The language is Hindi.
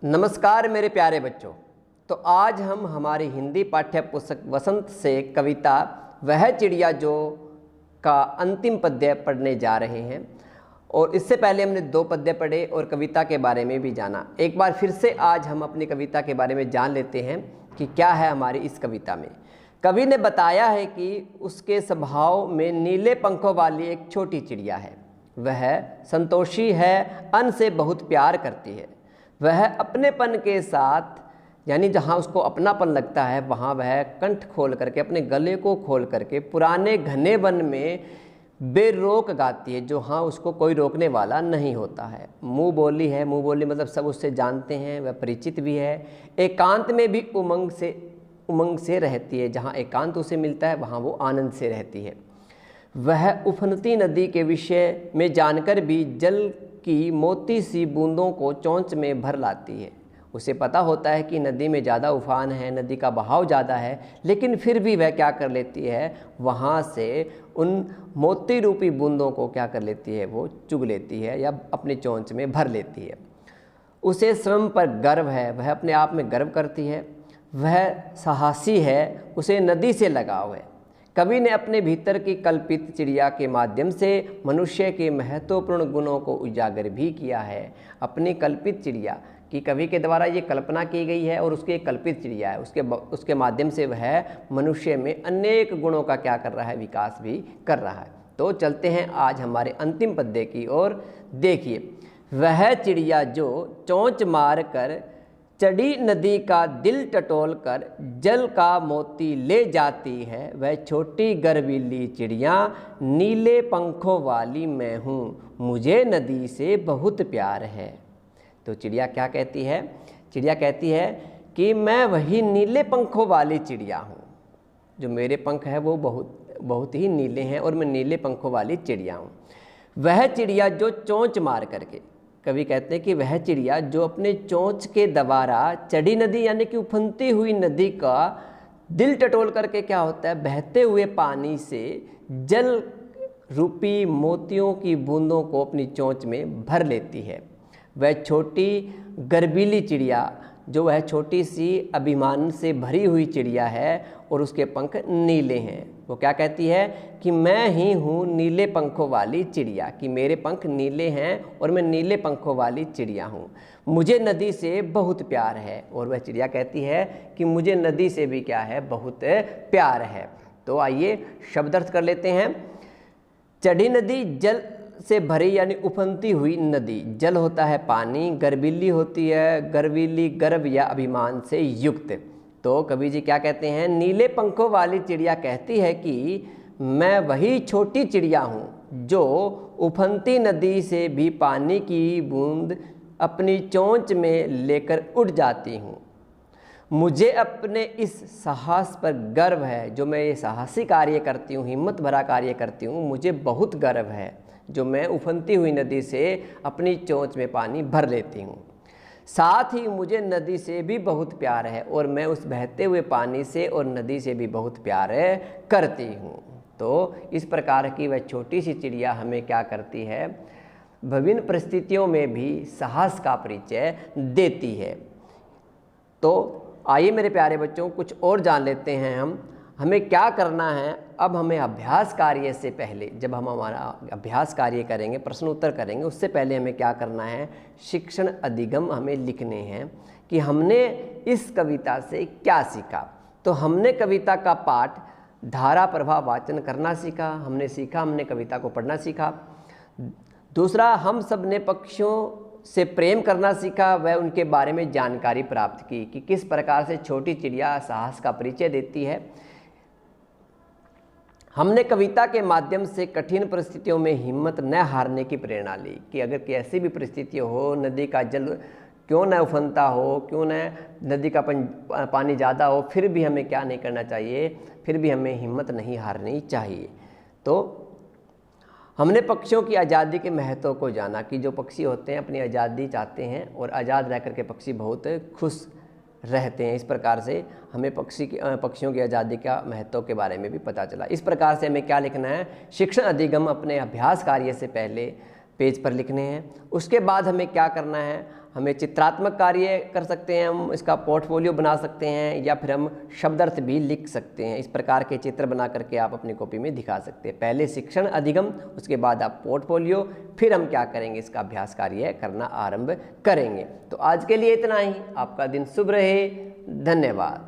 नमस्कार मेरे प्यारे बच्चों। तो आज हम हमारी हिंदी पाठ्य पुस्तक वसंत से कविता वह चिड़िया जो का अंतिम पद्य पढ़ने जा रहे हैं। और इससे पहले हमने 2 पद्य पढ़े और कविता के बारे में भी जाना। एक बार फिर से आज हम अपनी कविता के बारे में जान लेते हैं कि क्या है हमारी इस कविता में। कवि ने बताया है कि उसके स्वभाव में नीले पंखों वाली एक छोटी चिड़िया है। वह संतोषी है, अन्न से बहुत प्यार करती है। वह अपनेपन के साथ, यानी जहाँ उसको अपनापन लगता है वहाँ वह कंठ खोल करके, अपने गले को खोल करके पुराने घने वन में बेरोक गाती है, जो हाँ उसको कोई रोकने वाला नहीं होता है। मुँह बोली है, मुँह बोली मतलब सब उससे जानते हैं, वह परिचित भी है। एकांत में भी उमंग से रहती है, जहाँ एकांत उसे मिलता है वहाँ वो आनंद से रहती है। वह उफनती नदी के विषय में जानकर भी जल की मोती सी बूंदों को चोंच में भर लाती है। उसे पता होता है कि नदी में ज़्यादा उफान है, नदी का बहाव ज़्यादा है, लेकिन फिर भी वह क्या कर लेती है, वहाँ से उन मोती रूपी बूंदों को क्या कर लेती है, वो चुग लेती है या अपनी चोंच में भर लेती है। उसे श्रम पर गर्व है, वह अपने आप में गर्व करती है। वह साहसी है, उसे नदी से लगाव है। कवि ने अपने भीतर की कल्पित चिड़िया के माध्यम से मनुष्य के महत्वपूर्ण गुणों को उजागर भी किया है। अपनी कल्पित चिड़िया की कवि के द्वारा ये कल्पना की गई है और उसकी एक कल्पित चिड़िया है, उसके माध्यम से वह मनुष्य में अनेक गुणों का क्या कर रहा है, विकास भी कर रहा है। तो चलते हैं आज हमारे अंतिम पद्य की ओर। देखिए, वह चिड़िया जो चोंच मार कर चढ़ी नदी का दिल टटोल कर जल का मोती ले जाती है, वह छोटी गर्वीली चिड़िया नीले पंखों वाली मैं हूँ, मुझे नदी से बहुत प्यार है। तो चिड़िया क्या कहती है? चिड़िया कहती है कि मैं वही नीले पंखों वाली चिड़िया हूँ, जो मेरे पंख है वो बहुत ही नीले हैं और मैं नीले पंखों वाली चिड़िया हूँ। वह चिड़िया जो चोंच मार करके, कवि कहते हैं कि वह चिड़िया जो अपने चोंच के द्वारा चढ़ी नदी यानी कि उफनती हुई नदी का दिल टटोल करके क्या होता है, बहते हुए पानी से जल रूपी मोतियों की बूंदों को अपनी चोंच में भर लेती है। वह छोटी गर्वीली चिड़िया, जो वह छोटी सी अभिमान से भरी हुई चिड़िया है और उसके पंख नीले हैं, वो क्या कहती है कि मैं ही हूँ नीले पंखों वाली चिड़िया, कि मेरे पंख नीले हैं और मैं नीले पंखों वाली चिड़िया हूँ। मुझे नदी से बहुत प्यार है। और वह चिड़िया कहती है कि मुझे नदी से भी क्या है, बहुत प्यार है। तो आइए शब्दार्थ कर लेते हैं। चढ़ी नदी जल से भरी यानी उफनती हुई नदी, जल होता है पानी, गर्वीली होती है, गर्वीली गर्व या अभिमान से युक्त। तो कवि जी क्या कहते हैं, नीले पंखों वाली चिड़िया कहती है कि मैं वही छोटी चिड़िया हूँ जो उफनती नदी से भी पानी की बूंद अपनी चोंच में लेकर उड़ जाती हूँ। मुझे अपने इस साहस पर गर्व है, जो मैं ये साहसी कार्य करती हूँ, हिम्मत भरा कार्य करती हूँ, मुझे बहुत गर्व है, जो मैं उफनती हुई नदी से अपनी चोंच में पानी भर लेती हूँ। साथ ही मुझे नदी से भी बहुत प्यार है और मैं उस बहते हुए पानी से और नदी से भी बहुत प्यार करती हूँ। तो इस प्रकार की वह छोटी सी चिड़िया हमें क्या करती है, विभिन्न परिस्थितियों में भी साहस का परिचय देती है। तो आइए मेरे प्यारे बच्चों, कुछ और जान लेते हैं हमें क्या करना है। अब हमें अभ्यास कार्य से पहले, जब हम हमारा अभ्यास कार्य करेंगे, प्रश्न उत्तर करेंगे, उससे पहले हमें क्या करना है, शिक्षण अधिगम हमें लिखने हैं कि हमने इस कविता से क्या सीखा। तो हमने कविता का पाठ धारा प्रवाह वाचन करना सीखा, हमने कविता को पढ़ना सीखा। दूसरा, हम सब ने पक्षियों से प्रेम करना सीखा, वह उनके बारे में जानकारी प्राप्त की कि किस प्रकार से छोटी चिड़िया साहस का परिचय देती है। हमने कविता के माध्यम से कठिन परिस्थितियों में हिम्मत न हारने की प्रेरणा ली कि अगर कैसी भी परिस्थिति हो, नदी का जल क्यों न उफनता हो, क्यों न नदी का पानी ज़्यादा हो, फिर भी हमें क्या नहीं करना चाहिए, फिर भी हमें हिम्मत नहीं हारनी चाहिए। तो हमने पक्षियों की आज़ादी के महत्व को जाना कि जो पक्षी होते हैं अपनी आज़ादी चाहते हैं और आज़ाद रह कर के पक्षी बहुत खुश रहते हैं। इस प्रकार से हमें पक्षियों की आज़ादी का महत्व के बारे में भी पता चला। इस प्रकार से हमें क्या लिखना है, शिक्षण अधिगम अपने अभ्यास कार्य से पहले पेज पर लिखने हैं। उसके बाद हमें क्या करना है, हमें चित्रात्मक कार्य कर सकते हैं, हम इसका पोर्टफोलियो बना सकते हैं, या फिर हम शब्दार्थ भी लिख सकते हैं। इस प्रकार के चित्र बना करके आप अपनी कॉपी में दिखा सकते हैं। पहले शिक्षण अधिगम, उसके बाद आप पोर्टफोलियो, फिर हम क्या करेंगे, इसका अभ्यास कार्य करना आरंभ करेंगे। तो आज के लिए इतना ही। आपका दिन शुभ रहे। धन्यवाद।